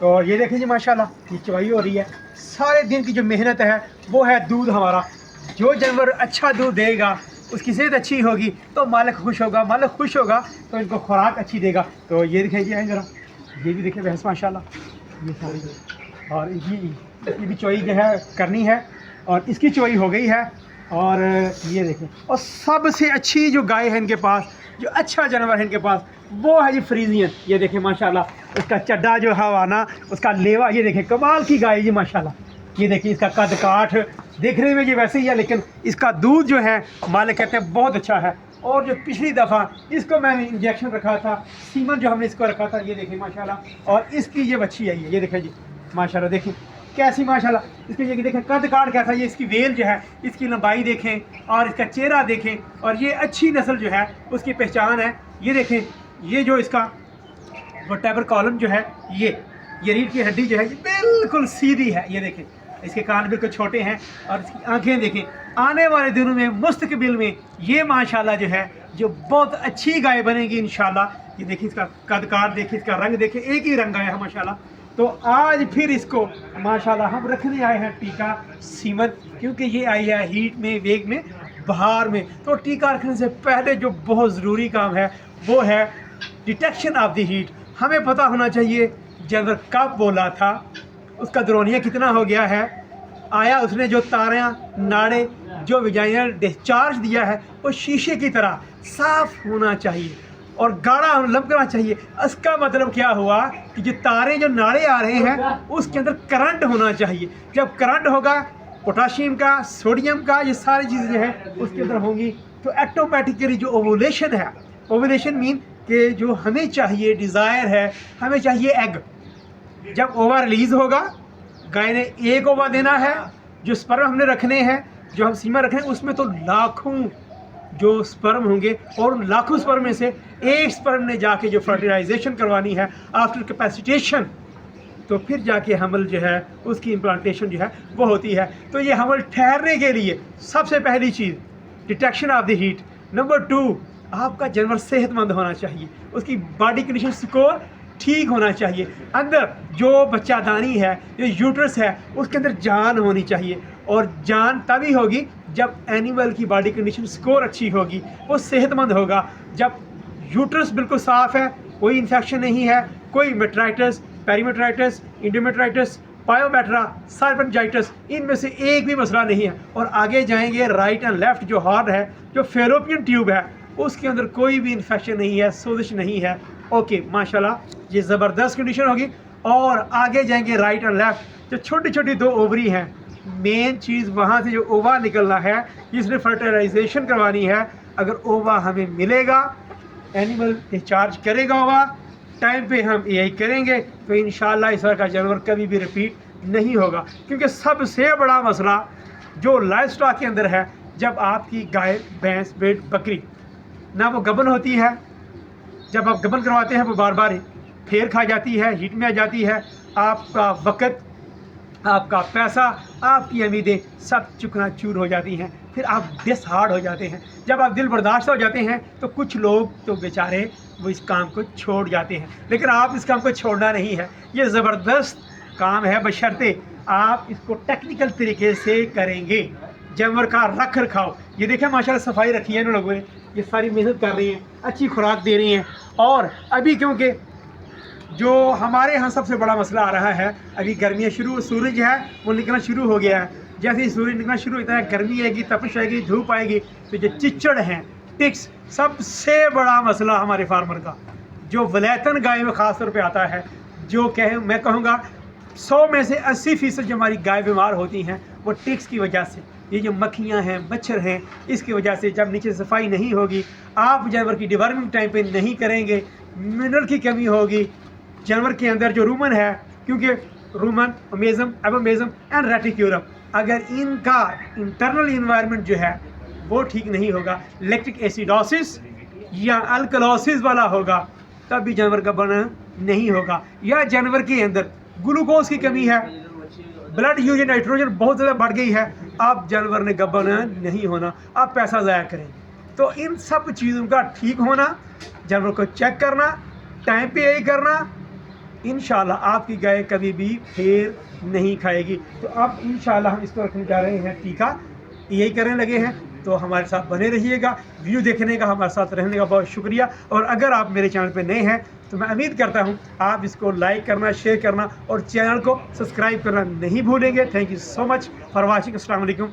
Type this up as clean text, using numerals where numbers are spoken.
तो ये देखिए जी माशाल्लाह ये चवाई हो रही है। सारे दिन की जो मेहनत है वो है दूध हमारा। जो जानवर अच्छा दूध देगा, उसकी सेहत अच्छी होगी तो मालिक खुश होगा, मालिक खुश होगा तो इनको खुराक अच्छी देगा। तो ये दिखाइए ज़रा, ये भी देखिए भैंस माशाल्लाह, ये सारी। और इसकी भी चोई जो है करनी है और इसकी चोई हो गई है। और ये देखें, और सबसे अच्छी जो गाय है इनके पास, जो अच्छा जानवर है इनके पास, वो है जी फ्रीजियन। ये देखें माशाल्लाह, उसका चड्डा जो है वाना, उसका लेवा, ये देखें कमाल की गाय जी माशाल्लाह। ये देखिए इसका कद काठ देखने में ये वैसे ही है, लेकिन इसका दूध जो है मालिक कहते हैं बहुत अच्छा है। और जो पिछली दफ़ा इसको मैंने इंजेक्शन रखा था, सीमन जो हमने इसको रखा था, ये देखें माशाल्लाह। और इसकी ये बच्ची आई है, ये देखें जी माशाल्लाह, देखें कैसी माशाल्लाह, इसके ये देखें कद काट कैसा, ये इसकी वेल जो है, इसकी लंबाई देखें और इसका चेहरा देखें। और ये अच्छी नस्ल जो है उसकी पहचान है। ये देखें, ये जो इसका वटेवर कॉलम जो है, ये रीढ़ की हड्डी जो है ये बिल्कुल सीधी है। ये देखें इसके कान बिल्कुल छोटे हैं और इसकी आंखें देखें। आने वाले दिनों में मुस्तकबिल में ये माशाल्लाह जो है जो बहुत अच्छी गाय बनेगी इंशाल्लाह। ये देखिए इसका कद काट देखिए, इसका रंग देखिए, एक ही रंग आया है माशाल्लाह। तो आज फिर इसको माशाल्लाह हम रखने आए हैं टीका सीमन, क्योंकि ये आई है हीट में, वेग में, बहार में। तो टीका रखने से पहले जो बहुत ज़रूरी काम है वो है डिटेक्शन ऑफ द हीट। हमें पता होना चाहिए जानवर कब बोला था, उसका द्रोनिया कितना हो गया है, आया उसने जो तारे नाड़े जो विजाइनल डिस्चार्ज दिया है वो शीशे की तरह साफ़ होना चाहिए और गाढ़ा लमकना चाहिए। इसका मतलब क्या हुआ कि जो तारे जो नाड़े आ रहे हैं उसके अंदर करंट होना चाहिए। जब करंट होगा, पोटाशियम का, सोडियम का, ये सारी चीज़ें जो है उसके अंदर होंगी, तो ऑटोमेटिकली जो ओवुलेशन है, ओवुलेशन मीन कि जो हमें चाहिए, डिज़ायर है, हमें चाहिए एग। जब ओवा रिलीज़ होगा, गाय ने एक ओवा देना है, जो स्पर्म हमने रखने हैं, जो हम सीमा रखें, उसमें तो लाखों जो स्पर्म होंगे और उन लाखों स्पर्म में से एक स्पर्म ने जाके जो फर्टिलाइजेशन करवानी है आफ्टर कैपेसिटेशन, तो फिर जाके हमल जो है उसकी इम्प्लांटेशन जो है वो होती है। तो ये हमल ठहरने के लिए सबसे पहली चीज़ detection of the heat. Number 2, आपका जानवर सेहतमंद होना चाहिए, उसकी बॉडी कंडीशन स्कोर ठीक होना चाहिए। अंदर जो बच्चादानी है, जो यूट्रस है, उसके अंदर जान होनी चाहिए। और जान तभी होगी जब एनिमल की बॉडी कंडीशन स्कोर अच्छी होगी, वो सेहतमंद होगा। जब यूट्रस बिल्कुल साफ़ है, कोई इन्फेक्शन नहीं है, कोई मेट्राइटिस, पेरीमेट्राइटिस, इंडोमेट्राइटिस, पायोमेट्रा, साइफनजाइटिस, इनमें से एक भी मसला नहीं है। और आगे जाएंगे राइट एंड लेफ्ट जो हार्ट है, जो फेलोपियन ट्यूब है, उसके अंदर कोई भी इन्फेक्शन नहीं है, सोजिश नहीं है। ओके माशाल्लाह, ये ज़बरदस्त कंडीशन होगी। और आगे जाएंगे राइट एंड लेफ्ट, जो छोटी छोटी 2 ओवरी हैं, मेन चीज़ वहाँ से जो ओवा निकलना है, जिसने फर्टिलाइजेशन करवानी है, अगर ओवा हमें मिलेगा, एनिमल डिस्चार्ज करेगा ओवा टाइम पे, हम यही करेंगे, तो इंशाल्लाह इस तरह का जानवर कभी भी रिपीट नहीं होगा। क्योंकि सबसे बड़ा मसला जो लाइफ स्टॉक के अंदर है, जब आपकी गाय, भैंस, भेड़, बकरी ना वो गबन होती है, जब आप गबन करवाते हैं वो बार बार फेर खा जाती है, हीट में आ जाती है, आपका वक़्त, आपका पैसा, आपकी उम्मीदें सब चुकना चूर हो जाती हैं, फिर आप डिसहार्ड हो जाते हैं। जब आप दिल बर्दाश्त हो जाते हैं तो कुछ लोग तो बेचारे वो इस काम को छोड़ जाते हैं, लेकिन आप इस काम को छोड़ना नहीं है। ये ज़बरदस्त काम है, बशर्ते आप इसको टेक्निकल तरीके से करेंगे। जानवर का रख रखाव, ये देखें माशाल्लाह सफाई रखी है इन लोगों ने, ये सारी मेहनत कर रही हैं, अच्छी खुराक दे रही हैं। और अभी क्योंकि जो हमारे यहाँ सबसे बड़ा मसला आ रहा है, अभी गर्मियाँ शुरू, सूरज है वो निकलना शुरू हो गया है। जैसे ही सूरज निकलना शुरू होता है, गर्मी आएगी, तपिश आएगी, धूप आएगी, तो जो चिच्चड़ हैं, टिक्स, सबसे बड़ा मसला हमारे फार्मर का, जो वलैतन गाय में ख़ास तौर पे आता है, जो मैं कहूँगा 100 में से 80% जो हमारी गाय बीमार होती हैं वो टिक्स की वजह से। ये जो मक्खियाँ हैं, मच्छर हैं, इसकी वजह से जब नीचे सफाई नहीं होगी, आप जानवर की डिवर्मिंग टाइम पे नहीं करेंगे, मिनरल की कमी होगी जानवर के अंदर, जो रूमन है, क्योंकि रूमन, मेज़म, एबोमेज़म एंड रेटिक्यूलम, अगर इनका इंटरनल इन्वायरमेंट जो है वो ठीक नहीं होगा, लैक्टिक एसिडोसिस या अल्कलोसिस वाला होगा, तब भी जानवर का बना नहीं होगा। या जानवर के अंदर ग्लूकोज की कमी है, ब्लड यूरिन नाइट्रोजन बहुत ज़्यादा बढ़ गई है, आप जानवर ने गबना नहीं होना, आप पैसा ज़ाया करेंगे। तो इन सब चीज़ों का ठीक होना, जानवर को चेक करना, टाइम पे यही करना, इंशाल्लाह आपकी गाय कभी भी फेर नहीं खाएगी। तो अब इंशाल्लाह हम इसको रखने जा रहे हैं टीका, यही करने लगे हैं। तो हमारे साथ बने रहिएगा, वीडियो देखने का, हमारे साथ रहने का बहुत शुक्रिया। और अगर आप मेरे चैनल पे नए हैं तो मैं उम्मीद करता हूँ आप इसको लाइक करना, शेयर करना और चैनल को सब्सक्राइब करना नहीं भूलेंगे। Thank you so much for watching. अस्सलाम वालेकुम।